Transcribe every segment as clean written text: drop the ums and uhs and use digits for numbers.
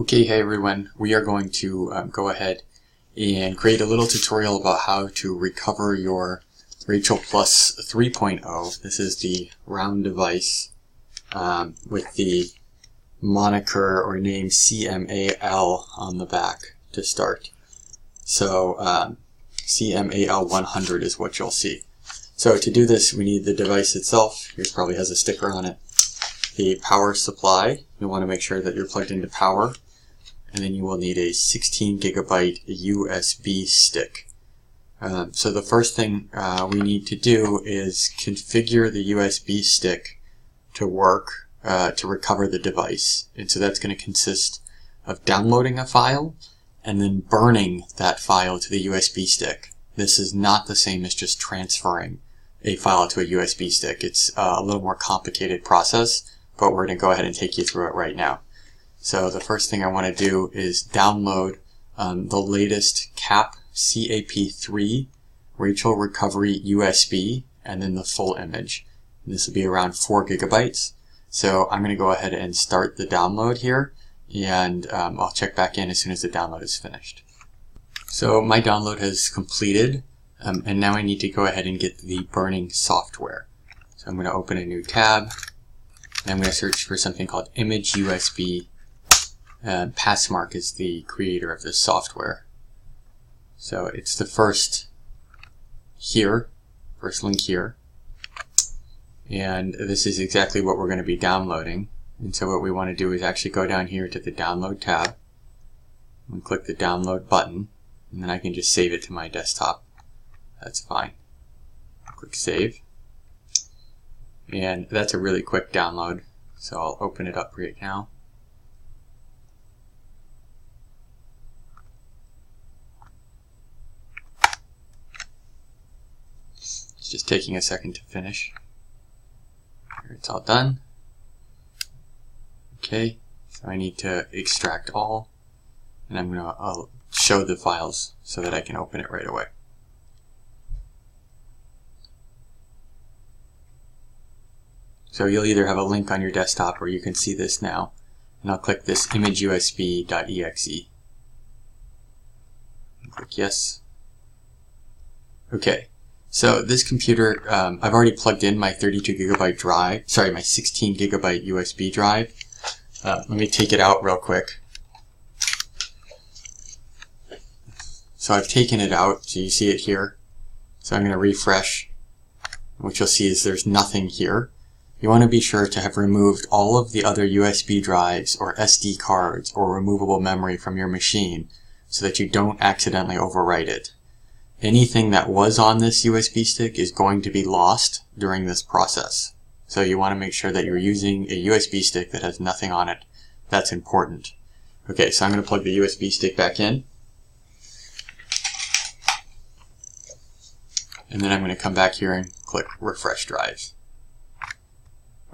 Okay, hey everyone, we are going to go ahead and create a little tutorial about how to recover your Rachel Plus 3.0. This is the round device with the moniker or name CMAL on the back to start. So CMAL 100 is what you'll see. So to do this, we need the device itself. Yours probably has a sticker on it. The power supply, you'll want to make sure that you're plugged into power. And then you will need a 16 gigabyte USB stick. So the first thing we need to do is configure the USB stick to work to recover the device. And so that's going to consist of downloading a file and then burning that file to the USB stick. This is not the same as just transferring a file to a USB stick. It's a little more complicated process, but we're going to go ahead and take you through it right now. So the first thing I want to do is download the latest CAP3 Rachel Recovery USB and then the full image. And this will be around 4 gigabytes. So I'm going to go ahead and start the download here, and I'll check back in as soon as the download is finished. So my download has completed, and now I need to go ahead and get the burning software. So I'm going to open a new tab, and I'm going to search for something called Image USB. Passmark is the creator of this software. So it's the first link here. And this is exactly what we're going to be downloading. And so what we want to do is actually go down here to the download tab and click the download button, and then I can just save it to my desktop. That's fine. Click save. And that's a really quick download. So I'll open it up right now. It's just taking a second to finish. Here, it's all done. Okay, so I need to extract all, and I'm going to show the files so that I can open it right away. So you'll either have a link on your desktop or you can see this now. And I'll click this imageusb.exe. Click yes. Okay. So this computer, I've already plugged in my 32 gigabyte drive, my 16 gigabyte USB drive. Let me take it out real quick. So I've taken it out, so you see it here. So I'm going to refresh. What you'll see is there's nothing here. You want to be sure to have removed all of the other USB drives or SD cards or removable memory from your machine so that you don't accidentally overwrite it. Anything that was on this USB stick is going to be lost during this process. So you want to make sure that you're using a USB stick that has nothing on it. That's important. Okay, so I'm going to plug the USB stick back in. And then I'm going to come back here and click refresh drives.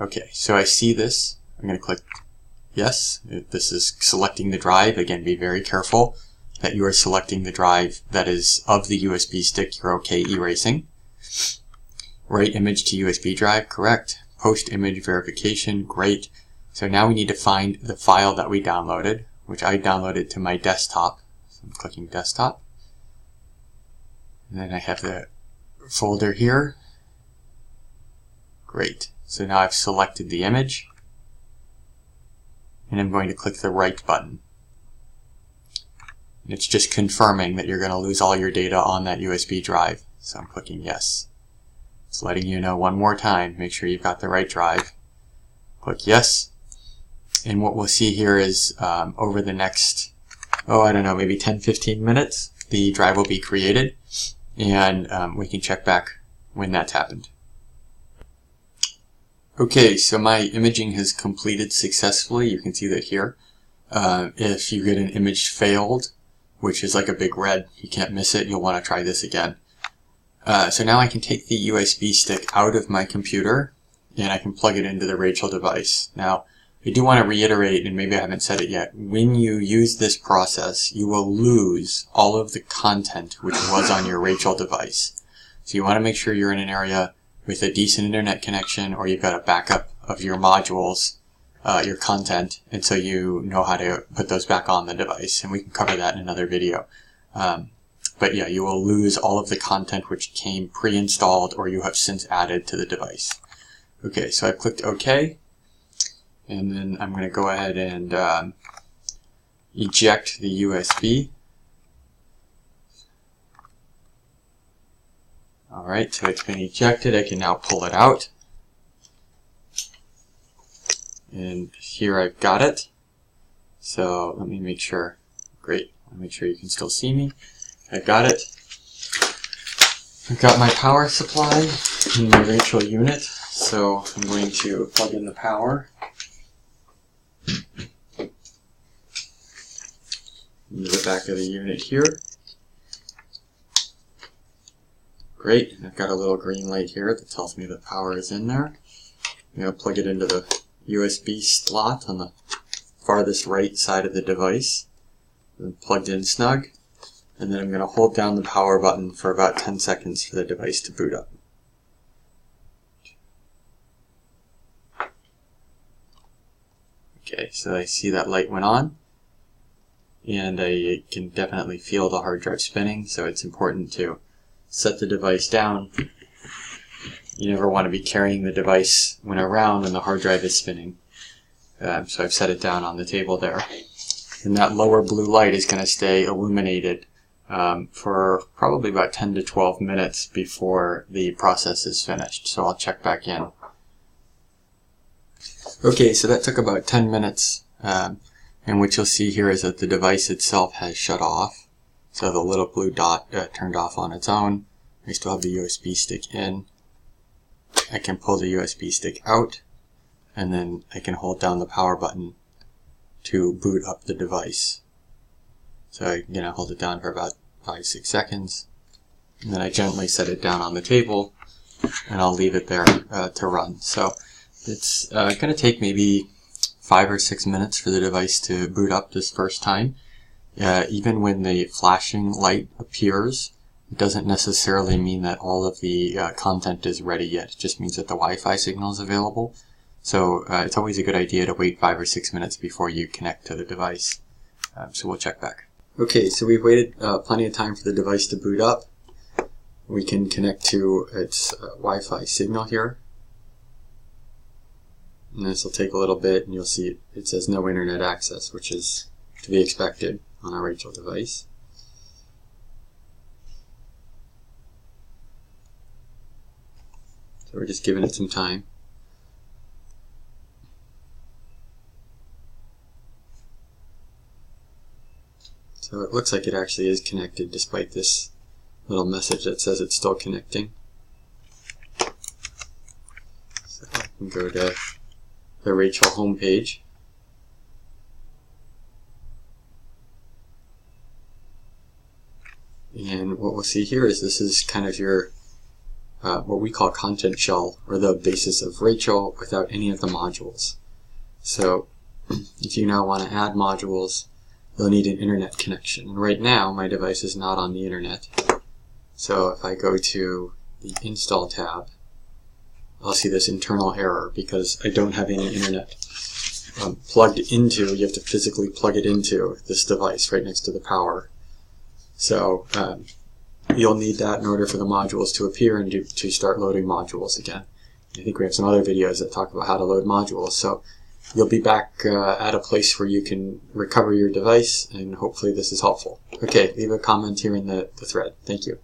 Okay, so I see this. I'm going to click yes. This is selecting the drive. Again, be very careful that you are selecting the drive that is of the USB stick you're okay erasing. Write image to USB drive, correct. Post image verification, great. So now we need to find the file that we downloaded, which I downloaded to my desktop. So I'm clicking desktop. And then I have the folder here. Great. So now I've selected the image, and I'm going to click the write button. And it's just confirming that you're going to lose all your data on that USB drive. So I'm clicking yes. It's letting you know one more time, make sure you've got the right drive. Click yes. And what we'll see here is over the next, maybe 10-15 minutes, the drive will be created, and we can check back when that's happened. Okay, so my imaging has completed successfully. You can see that here. If you get an image failed, which is like a big red, you can't miss it, you'll want to try this again. So now I can take the USB stick out of my computer and I can plug it into the Rachel device. Now, I do want to reiterate, and maybe I haven't said it yet, when you use this process, you will lose all of the content which was on your Rachel device. So you want to make sure you're in an area with a decent internet connection, or you've got a backup of your modules your content, and so you know how to put those back on the device, and we can cover that in another video. But yeah, you will lose all of the content which came pre-installed or you have since added to the device. Okay, so I've clicked OK, and then I'm going to go ahead and eject the USB. Alright, so it's been ejected. I can now pull it out. And here I've got it. So let me make sure. Great. Let me make sure you can still see me. I've got it. I've got my power supply in my Rachel unit. So I'm going to plug in the power. Into the back of the unit here. Great, and I've got a little green light here that tells me that power is in there. I'm going to plug it into the USB slot on the farthest right side of the device. Plugged in snug. And then I'm going to hold down the power button for about 10 seconds for the device to boot up. Okay, so I see that light went on. And I can definitely feel the hard drive spinning, so it's important to set the device down. You never want to be carrying the device when around when the hard drive is spinning. So I've set it down on the table there. And that lower blue light is going to stay illuminated for probably about 10 to 12 minutes before the process is finished. So I'll check back in. Okay, so that took about 10 minutes. And what you'll see here is that the device itself has shut off. So the little blue dot turned off on its own. I still have the USB stick in. I can pull the USB stick out, and then I can hold down the power button to boot up the device. So I'm going to hold it down for about 5-6 seconds, and then I gently set it down on the table, and I'll leave it there to run. So it's going to take maybe 5 or 6 minutes for the device to boot up this first time. Even when the flashing light appears, it doesn't necessarily mean that all of the content is ready yet. It just means that the Wi-Fi signal is available. So it's always a good idea to wait 5 or 6 minutes before you connect to the device. So we'll check back. Okay, so we've waited plenty of time for the device to boot up. We can connect to its Wi-Fi signal here. And this will take a little bit, and you'll see it says no internet access, which is to be expected on a Rachel device. So we're just giving it some time. So it looks like it actually is connected despite this little message that says it's still connecting. So I can go to the Rachel homepage. And what we'll see here is this is kind of your what we call content shell, or the basis of Rachel without any of the modules. So if you now want to add modules, you'll need an internet connection. And right now my device is not on the internet. So if I go to the install tab, I'll see this internal error because I don't have any internet plugged into. You have to physically plug it into this device right next to the power. So you'll need that in order for the modules to appear and to start loading modules again. I think we have some other videos that talk about how to load modules. So you'll be back at a place where you can recover your device, and hopefully this is helpful. Okay, leave a comment here in the thread. Thank you.